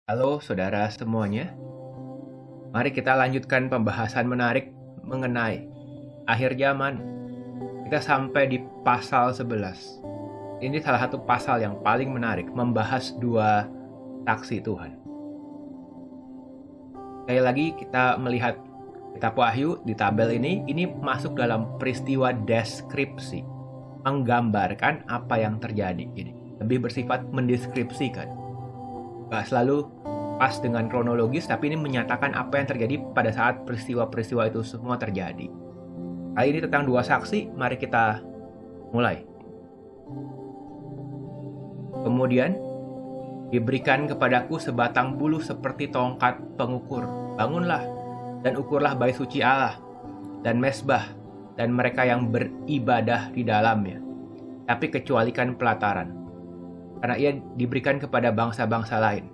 Halo saudara semuanya, mari kita lanjutkan pembahasan menarik mengenai akhir zaman. Kita sampai di pasal 11. Ini salah satu pasal yang paling menarik, membahas dua saksi Tuhan. Sekali lagi kita melihat kitab Wahyu di tabel ini masuk dalam peristiwa deskripsi, menggambarkan apa yang terjadi. Ini lebih bersifat mendeskripsikan. Gak selalu pas dengan kronologis, tapi ini menyatakan apa yang terjadi pada saat peristiwa-peristiwa itu semua terjadi. Kali ini tentang dua saksi, mari kita mulai. Kemudian, diberikan kepadaku sebatang bulu seperti tongkat pengukur. Bangunlah dan ukurlah bait suci Allah dan mesbah dan mereka yang beribadah di dalamnya. Tapi kecualikan pelataran, karena ia diberikan kepada bangsa-bangsa lain.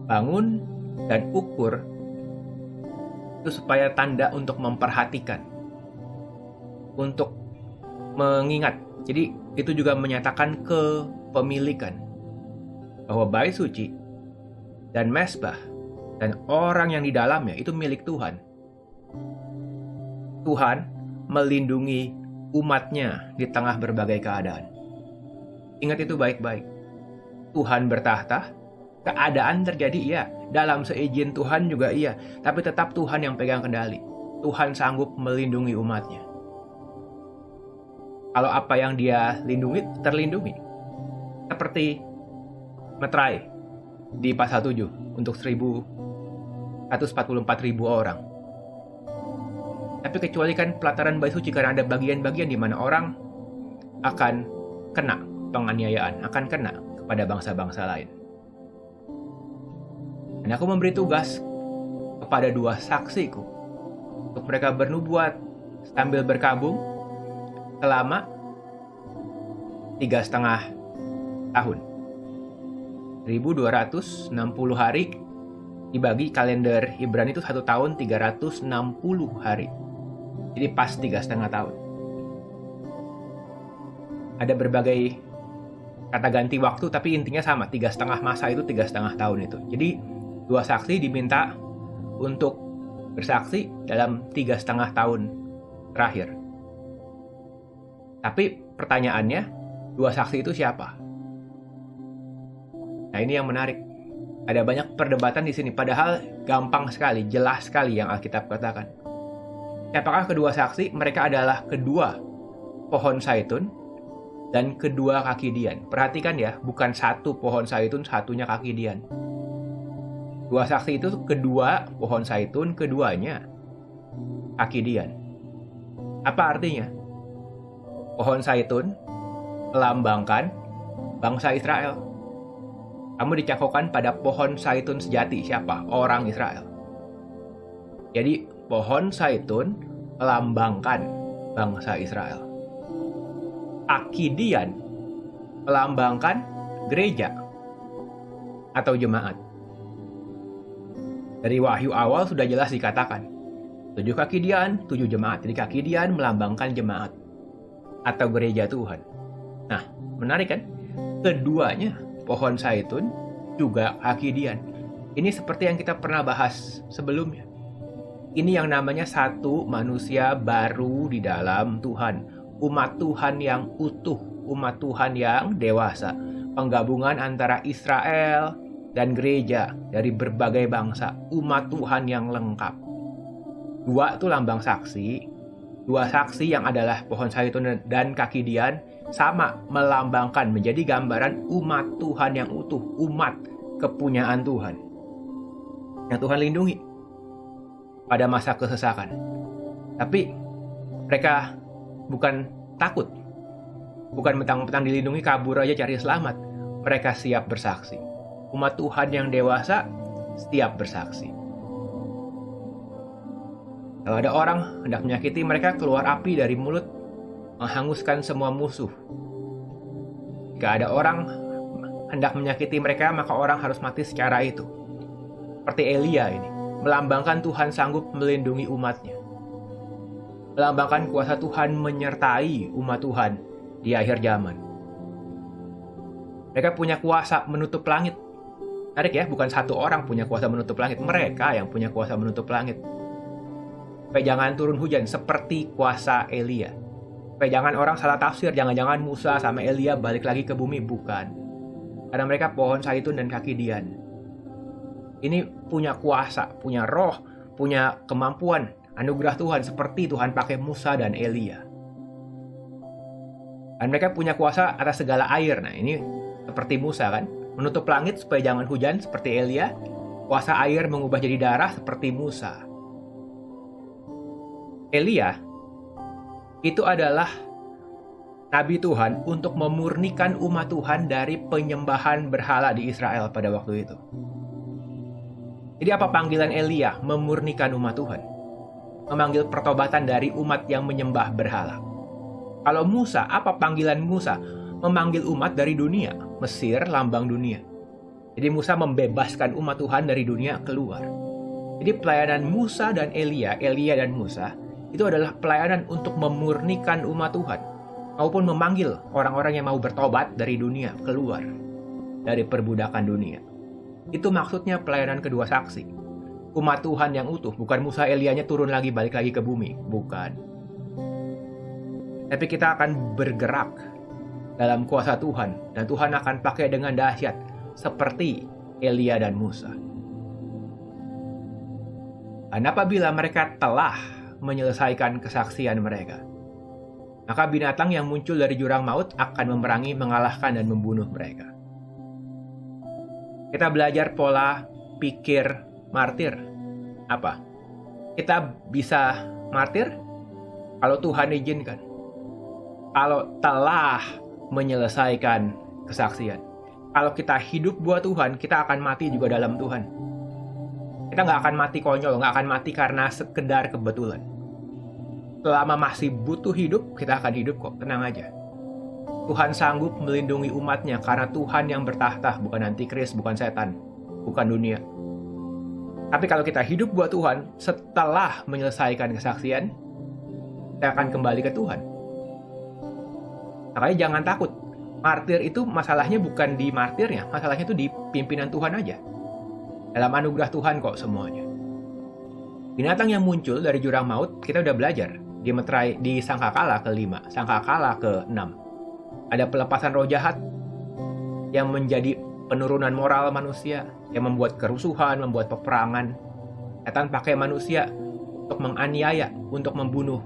Bangun dan ukur itu supaya tanda untuk memperhatikan, untuk mengingat. Jadi itu juga menyatakan kepemilikan bahwa bait suci dan mesbah dan orang yang di dalamnya itu milik Tuhan. Tuhan melindungi umatnya di tengah berbagai keadaan. Ingat itu baik-baik. Tuhan bertahta, keadaan terjadi iya, dalam seizin Tuhan juga iya, tapi tetap Tuhan yang pegang kendali. Tuhan sanggup melindungi umatnya. Kalau apa yang dia lindungi, terlindungi. Seperti meterai di pasal 7 untuk 144.000 orang. Tapi kecualikan pelataran bait suci, karena ada bagian-bagian di mana orang akan kena penganiayaan, akan kena kepada bangsa-bangsa lain. Dan aku memberi tugas kepada dua saksiku untuk mereka bernubuat sambil berkabung selama 3,5 tahun. 1260 hari dibagi kalender Ibrani itu 1 tahun 360 hari. Jadi pas 3,5 tahun. Ada berbagai kata ganti waktu, tapi intinya sama, 3,5 masa itu 3,5 tahun itu. Jadi dua saksi diminta untuk bersaksi dalam 3,5 tahun terakhir. Tapi pertanyaannya, dua saksi itu siapa? Nah, ini yang menarik. Ada banyak perdebatan di sini, padahal gampang sekali, jelas sekali yang Alkitab katakan. Siapakah kedua saksi? Mereka adalah kedua pohon zaitun dan kedua kaki dian. Perhatikan ya, bukan satu pohon zaitun, satunya kaki dian. Dua saksi itu kedua pohon zaitun, keduanya kaki dian. Apa artinya? Pohon zaitun melambangkan bangsa Israel. Kamu dicakokkan pada pohon zaitun sejati. Siapa? Orang Israel. Jadi pohon zaitun melambangkan bangsa Israel. Kaki dian melambangkan gereja atau jemaat. Dari Wahyu awal sudah jelas dikatakan 7 kaki dian, 7 jemaat. Jadi kaki dian melambangkan jemaat atau gereja Tuhan. Nah, menarik kan? Keduanya, pohon zaitun juga kaki dian. Ini seperti yang kita pernah bahas sebelumnya. Ini yang namanya satu manusia baru di dalam Tuhan. Umat Tuhan yang utuh, umat Tuhan yang dewasa. Penggabungan antara Israel dan gereja dari berbagai bangsa. Umat Tuhan yang lengkap. Dua itu lambang saksi. Dua saksi yang adalah pohon zaitun dan kaki dian sama melambangkan, menjadi gambaran umat Tuhan yang utuh. Umat kepunyaan Tuhan yang Tuhan lindungi pada masa kesesakan. Tapi mereka bukan takut, bukan mentang-mentang dilindungi kabur aja cari selamat. Mereka siap bersaksi. Umat Tuhan yang dewasa siap bersaksi. Kalau ada orang hendak menyakiti mereka, keluar api dari mulut, menghanguskan semua musuh. Jika ada orang hendak menyakiti mereka, maka orang harus mati secara itu. Seperti Elia ini, melambangkan Tuhan sanggup melindungi umatnya. Melambangkan kuasa Tuhan menyertai umat Tuhan di akhir zaman. Mereka punya kuasa menutup langit, Menarik ya, bukan satu orang punya kuasa menutup langit, mereka yang punya kuasa menutup langit. Supaya jangan turun hujan seperti kuasa Elia. Supaya jangan orang salah tafsir, jangan-jangan Musa sama Elia balik lagi ke bumi, bukan. Karena mereka pohon zaitun dan kaki dian. Ini punya kuasa, punya roh, punya kemampuan, anugerah Tuhan seperti Tuhan pakai Musa dan Elia. Dan mereka punya kuasa atas segala air. Nah ini seperti Musa kan, menutup langit supaya jangan hujan seperti Elia. Kuasa air mengubah jadi darah seperti Musa. Elia itu adalah nabi Tuhan untuk memurnikan umat Tuhan dari penyembahan berhala di Israel pada waktu itu. Jadi apa panggilan Elia? Memurnikan umat Tuhan. Memanggil pertobatan dari umat yang menyembah berhala. Kalau Musa, apa panggilan Musa? Memanggil umat dari dunia. Mesir, lambang dunia. Jadi Musa membebaskan umat Tuhan dari dunia keluar. Jadi pelayanan Musa dan Elia dan Musa, itu adalah pelayanan untuk memurnikan umat Tuhan. Maupun memanggil orang-orang yang mau bertobat dari dunia keluar. Dari perbudakan dunia. Itu maksudnya pelayanan kedua saksi. Umat Tuhan yang utuh, bukan Musa Elianya turun lagi balik lagi ke bumi. Bukan. Tapi kita akan bergerak dalam kuasa Tuhan. Dan Tuhan akan pakai dengan dahsyat. Seperti Elia dan Musa. Dan apabila mereka telah menyelesaikan kesaksian mereka, maka binatang yang muncul dari jurang maut akan memerangi, mengalahkan, dan membunuh mereka. Kita belajar pola pikir martir. Apa? Kita bisa martir kalau Tuhan izinkan. Kalau telah menyelesaikan kesaksian. Kalau kita hidup buat Tuhan, kita akan mati juga dalam Tuhan. Kita nggak akan mati konyol, nggak akan mati karena sekedar kebetulan. Selama masih butuh hidup, kita akan hidup kok, tenang aja. Tuhan sanggup melindungi umatnya karena Tuhan yang bertahta, bukan antikris, bukan setan, bukan dunia. Tapi kalau kita hidup buat Tuhan, setelah menyelesaikan kesaksian, kita akan kembali ke Tuhan. Makanya jangan takut. Martir itu masalahnya bukan di martirnya, masalahnya itu di pimpinan Tuhan aja. Dalam anugerah Tuhan kok semuanya. Binatang yang muncul dari jurang maut, kita udah belajar. Di Sangkakala ke-5, Sangkakala ke-6. Ada pelepasan roh jahat yang menjadi penurunan moral manusia, yang membuat kerusuhan, membuat peperangan. Setan pakai manusia untuk menganiaya, untuk membunuh,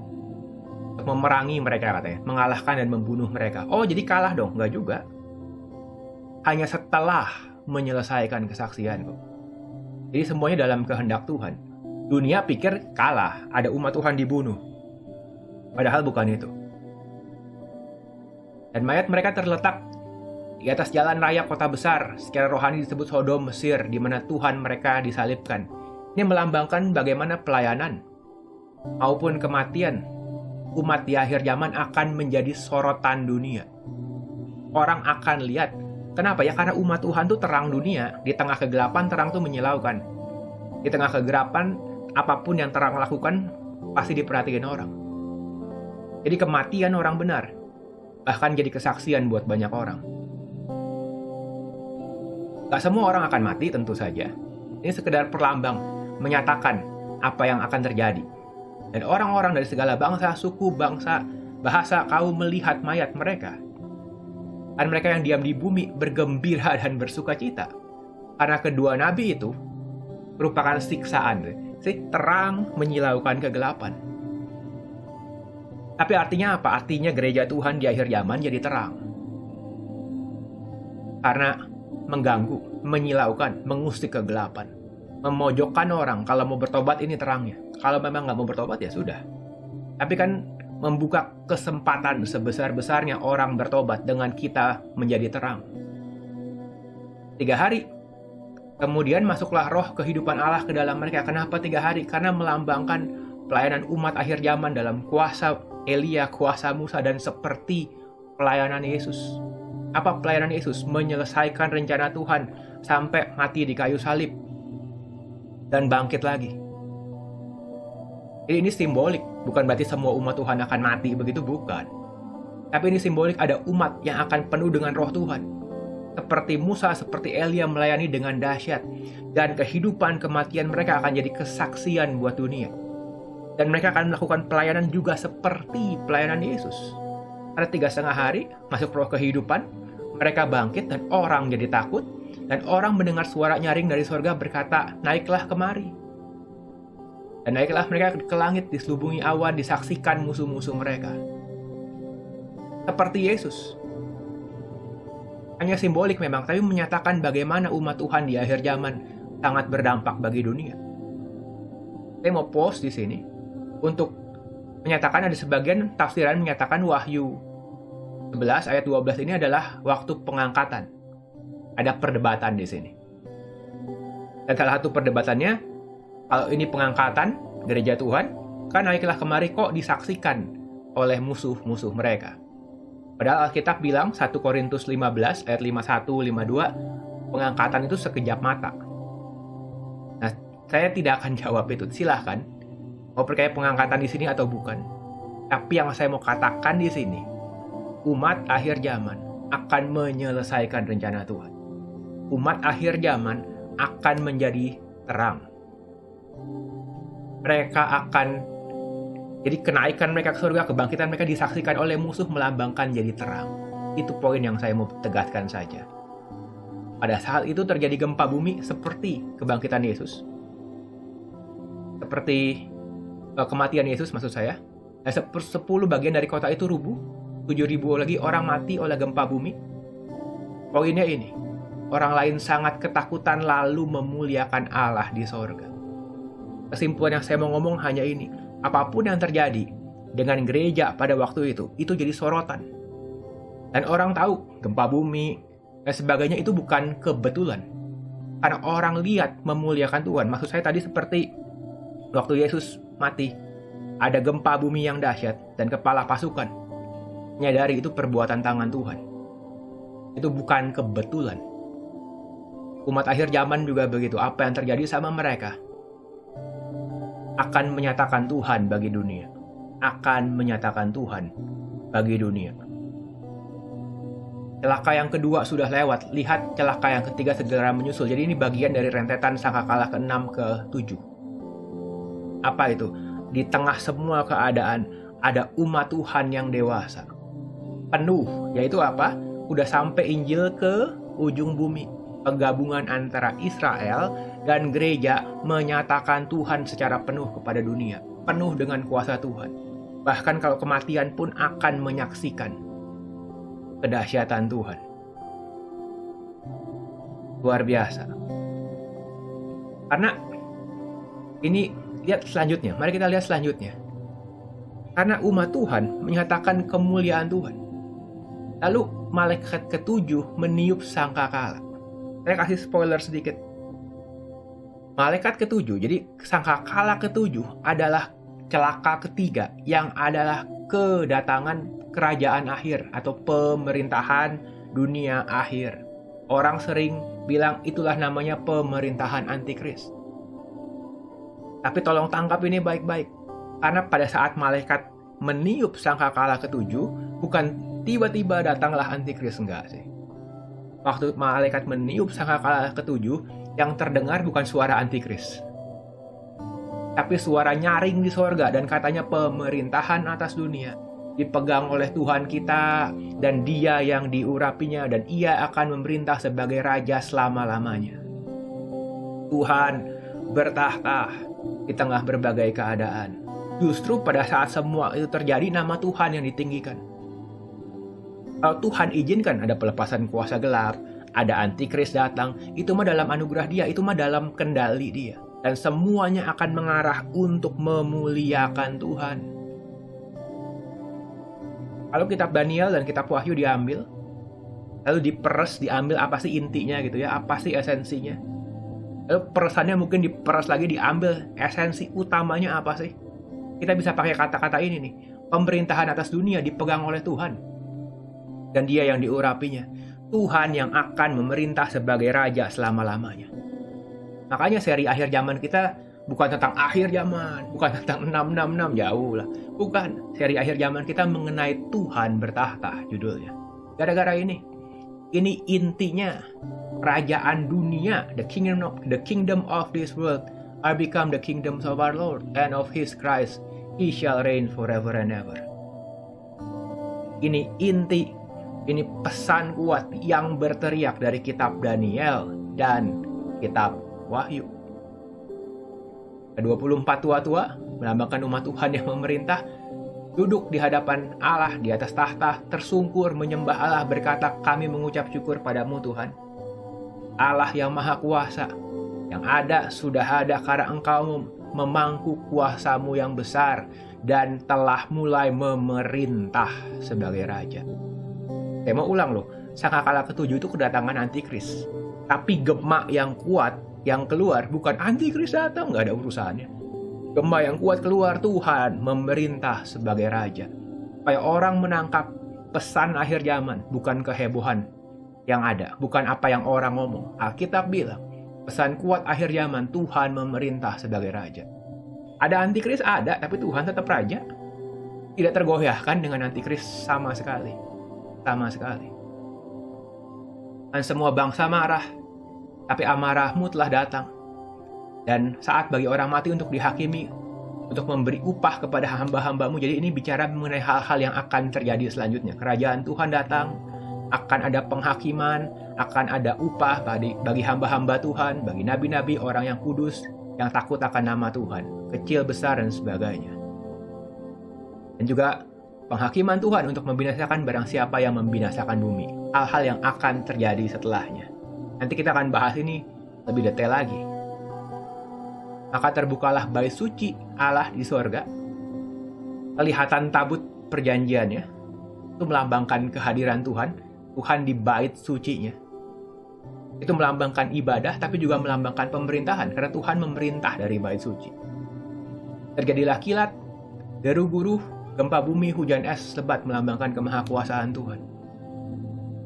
untuk memerangi mereka katanya, mengalahkan dan membunuh mereka. Oh, jadi kalah dong? Nggak juga. Hanya setelah menyelesaikan kesaksian kok. Jadi semuanya dalam kehendak Tuhan. Dunia pikir kalah, ada umat Tuhan dibunuh. Padahal bukan itu. Dan mayat mereka terletak di atas jalan raya kota besar, secara rohani disebut Sodom, Mesir, di mana Tuhan mereka disalibkan. Ini melambangkan bagaimana pelayanan maupun kematian umat di akhir zaman akan menjadi sorotan dunia. Orang akan lihat. Kenapa ya? Karena umat Tuhan tuh terang dunia. Di tengah kegelapan, terang tuh menyilaukan. Di tengah kegelapan, apapun yang terang lakukan pasti diperhatiin orang. Jadi kematian orang benar bahkan jadi kesaksian buat banyak orang. Gak semua orang akan mati tentu saja. Ini sekedar perlambang, menyatakan apa yang akan terjadi. Dan orang-orang dari segala bangsa, suku, bangsa, bahasa, kaum melihat mayat mereka. Dan mereka yang diam di bumi bergembira dan bersuka cita. Karena kedua nabi itu merupakan siksaan. Terang menyilaukan kegelapan. Tapi artinya apa? Artinya gereja Tuhan di akhir zaman jadi terang. Karena mengganggu, menyilaukan, mengusik kegelapan. Memojokkan orang, kalau mau bertobat ini terangnya. Kalau memang nggak mau bertobat ya sudah. Tapi kan membuka kesempatan sebesar-besarnya orang bertobat dengan kita menjadi terang. 3 hari. Kemudian masuklah roh kehidupan Allah ke dalam mereka. Kenapa 3 hari? Karena melambangkan pelayanan umat akhir zaman dalam kuasa Elia, kuasa Musa, dan seperti pelayanan Yesus. Apa pelayanan Yesus? Menyelesaikan rencana Tuhan sampai mati di kayu salib dan bangkit lagi. Jadi ini simbolik, bukan berarti semua umat Tuhan akan mati, begitu bukan. Tapi ini simbolik, ada umat yang akan penuh dengan roh Tuhan. Seperti Musa, seperti Elia melayani dengan dahsyat. Dan kehidupan kematian mereka akan jadi kesaksian buat dunia. Dan mereka akan melakukan pelayanan juga seperti pelayanan Yesus. Ada 3,5 hari, masuk roh kehidupan, mereka bangkit dan orang jadi takut. Dan orang mendengar suara nyaring dari sorga berkata, naiklah kemari. Dan naiklah mereka ke langit, diselubungi awan, disaksikan musuh-musuh mereka. Seperti Yesus. Hanya simbolik memang, tapi menyatakan bagaimana umat Tuhan di akhir zaman sangat berdampak bagi dunia. Saya mau pause di sini untuk menyatakan ada sebagian tafsiran menyatakan Wahyu 11 ayat 12 ini adalah waktu pengangkatan. Ada perdebatan di sini. Dan salah satu perdebatannya, kalau ini pengangkatan gereja Tuhan, kan naiklah kemari kok disaksikan oleh musuh-musuh mereka. Padahal Alkitab bilang 1 Korintus 15 ayat 51-52, pengangkatan itu sekejap mata. Nah, saya tidak akan jawab itu. Silahkan mau percaya pengangkatan di sini atau bukan. Tapi yang saya mau katakan di sini, umat akhir zaman akan menyelesaikan rencana Tuhan. Umat akhir zaman akan menjadi terang. Mereka akan jadi kenaikan mereka ke surga, kebangkitan mereka disaksikan oleh musuh melambangkan jadi terang. Itu poin yang saya mau tegaskan saja. Pada saat itu terjadi gempa bumi seperti kebangkitan Yesus. Seperti kematian Yesus maksud saya. 10 bagian dari kota itu rubuh. 7.000 lagi orang mati oleh gempa bumi. Poinnya ini. Orang lain sangat ketakutan lalu memuliakan Allah di sorga. Kesimpulan yang saya mau ngomong hanya ini. Apapun yang terjadi dengan gereja pada waktu itu jadi sorotan. Dan orang tahu gempa bumi dan sebagainya itu bukan kebetulan. Karena orang lihat memuliakan Tuhan. Maksud saya tadi seperti waktu Yesus mati. Ada gempa bumi yang dahsyat dan kepala pasukan menyadari itu perbuatan tangan Tuhan. Itu bukan kebetulan. Umat akhir zaman juga begitu. Apa yang terjadi sama mereka akan menyatakan Tuhan bagi dunia. Akan menyatakan Tuhan bagi dunia. Celaka yang kedua sudah lewat. Lihat celaka yang ketiga segera menyusul. Jadi ini bagian dari rentetan sangkakala ke-6 ke-7. Apa itu? Di tengah semua keadaan ada umat Tuhan yang dewasa. Penuh. Yaitu apa? Udah sampai Injil ke ujung bumi. Penggabungan antara Israel dan gereja menyatakan Tuhan secara penuh kepada dunia. Penuh dengan kuasa Tuhan. Bahkan kalau kematian pun akan menyaksikan kedahsyatan Tuhan. Luar biasa. Karena ini, lihat selanjutnya. Mari kita lihat selanjutnya. Karena umat Tuhan menyatakan kemuliaan Tuhan. Lalu malaikat ke-7 meniup sangkakala. Saya kasih spoiler sedikit. Malaikat ke-7, jadi sangkakala ke-7 adalah celaka ketiga yang adalah kedatangan kerajaan akhir atau pemerintahan dunia akhir. Orang sering bilang itulah namanya pemerintahan antikris. Tapi tolong tangkap ini baik-baik. Karena pada saat malaikat meniup sangkakala ke-7, bukan tiba-tiba datanglah antikris, enggak sih. Waktu malaikat meniup sangkakala ke-7, yang terdengar bukan suara antikris. Tapi suara nyaring di sorga dan katanya pemerintahan atas dunia dipegang oleh Tuhan kita dan Dia yang diurapinya dan Ia akan memerintah sebagai Raja selama-lamanya. Tuhan bertahta di tengah berbagai keadaan. Justru pada saat semua itu terjadi, nama Tuhan yang ditinggikan. Kalau Tuhan izinkan ada pelepasan kuasa gelap, ada antikris datang, itu mah dalam anugerah Dia, itu mah dalam kendali Dia. Dan semuanya akan mengarah untuk memuliakan Tuhan. Kalau kitab Daniel dan kitab Wahyu diambil, lalu diperes, diambil apa sih intinya gitu ya, apa sih esensinya. Lalu peresannya mungkin diperes lagi, diambil esensi utamanya apa sih. Kita bisa pakai kata-kata ini nih, pemerintahan atas dunia dipegang oleh Tuhan. Dan Dia yang diurapinya. Tuhan yang akan memerintah sebagai Raja selama-lamanya. Makanya seri akhir zaman kita bukan tentang akhir zaman, bukan tentang 666, jauh lah. Bukan, seri akhir zaman kita mengenai Tuhan bertahta judulnya. Gara-gara ini, Ini intinya. Kerajaan dunia, the kingdom of this world are become the kingdoms of our Lord and of His Christ. He shall reign forever and ever. Ini inti, ini pesan kuat yang berteriak dari kitab Daniel dan kitab Wahyu. Ke-24 tua-tua melambangkan umat Tuhan yang memerintah, duduk di hadapan Allah di atas tahta, tersungkur menyembah Allah, berkata, kami mengucap syukur padamu Tuhan, Allah yang maha kuasa, yang ada sudah ada karena engkau memangku kuasamu yang besar dan telah mulai memerintah sebagai raja. Saya mau ulang loh, sangkakala ke-7 itu kedatangan antikris. Tapi gema yang kuat yang keluar bukan antikris datang, nggak ada urusannya. Gema yang kuat keluar, Tuhan memerintah sebagai raja. Supaya orang menangkap pesan akhir zaman, bukan kehebohan yang ada, bukan apa yang orang ngomong. Alkitab bilang, pesan kuat akhir zaman, Tuhan memerintah sebagai raja. Ada antikris, ada, tapi Tuhan tetap raja. Tidak tergoyahkan dengan antikris sama sekali. Sama sekali. Dan semua bangsa marah, tapi amarahmu telah datang. Dan saat bagi orang mati untuk dihakimi, untuk memberi upah kepada hamba-hambamu. Jadi ini bicara mengenai hal-hal yang akan terjadi selanjutnya. Kerajaan Tuhan datang, akan ada penghakiman, akan ada upah bagi hamba-hamba Tuhan, bagi nabi-nabi, orang yang kudus, yang takut akan nama Tuhan, kecil, besar, dan sebagainya. Dan juga penghakiman Tuhan untuk membinasakan barang siapa yang membinasakan bumi. Hal-hal yang akan terjadi setelahnya. Nanti kita akan bahas ini lebih detail lagi. Maka terbukalah bait suci Allah di sorga. Kelihatan tabut perjanjiannya. Itu melambangkan kehadiran Tuhan. Tuhan di bait sucinya. Itu melambangkan ibadah, tapi juga melambangkan pemerintahan. Karena Tuhan memerintah dari bait suci. Terjadilah kilat, deru guruh, gempa bumi, hujan es, lebat, melambangkan kemahakuasaan Tuhan.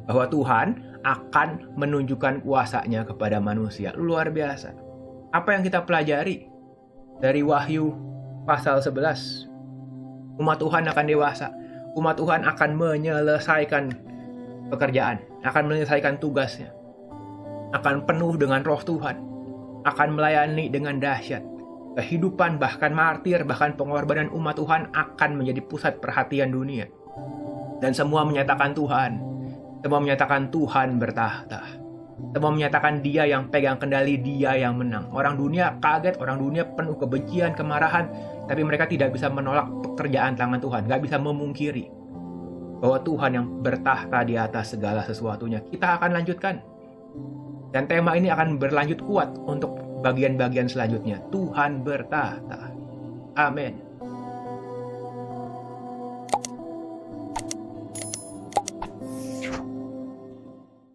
Bahwa Tuhan akan menunjukkan kuasanya kepada manusia. Luar biasa. Apa yang kita pelajari dari Wahyu pasal 11? Umat Tuhan akan dewasa. Umat Tuhan akan menyelesaikan pekerjaan, akan menyelesaikan tugasnya, akan penuh dengan roh Tuhan, akan melayani dengan dahsyat. Kehidupan, bahkan martir, bahkan pengorbanan umat Tuhan akan menjadi pusat perhatian dunia. Dan semua menyatakan Tuhan, semua menyatakan Tuhan bertahta. Semua menyatakan Dia yang pegang kendali, Dia yang menang. Orang dunia kaget, orang dunia penuh kebencian, kemarahan, tapi mereka tidak bisa menolak pekerjaan tangan Tuhan, gak bisa memungkiri bahwa Tuhan yang bertahta di atas segala sesuatunya. Kita akan lanjutkan. Dan tema ini akan berlanjut kuat untuk bagian-bagian selanjutnya. Tuhan bertahta. Amin.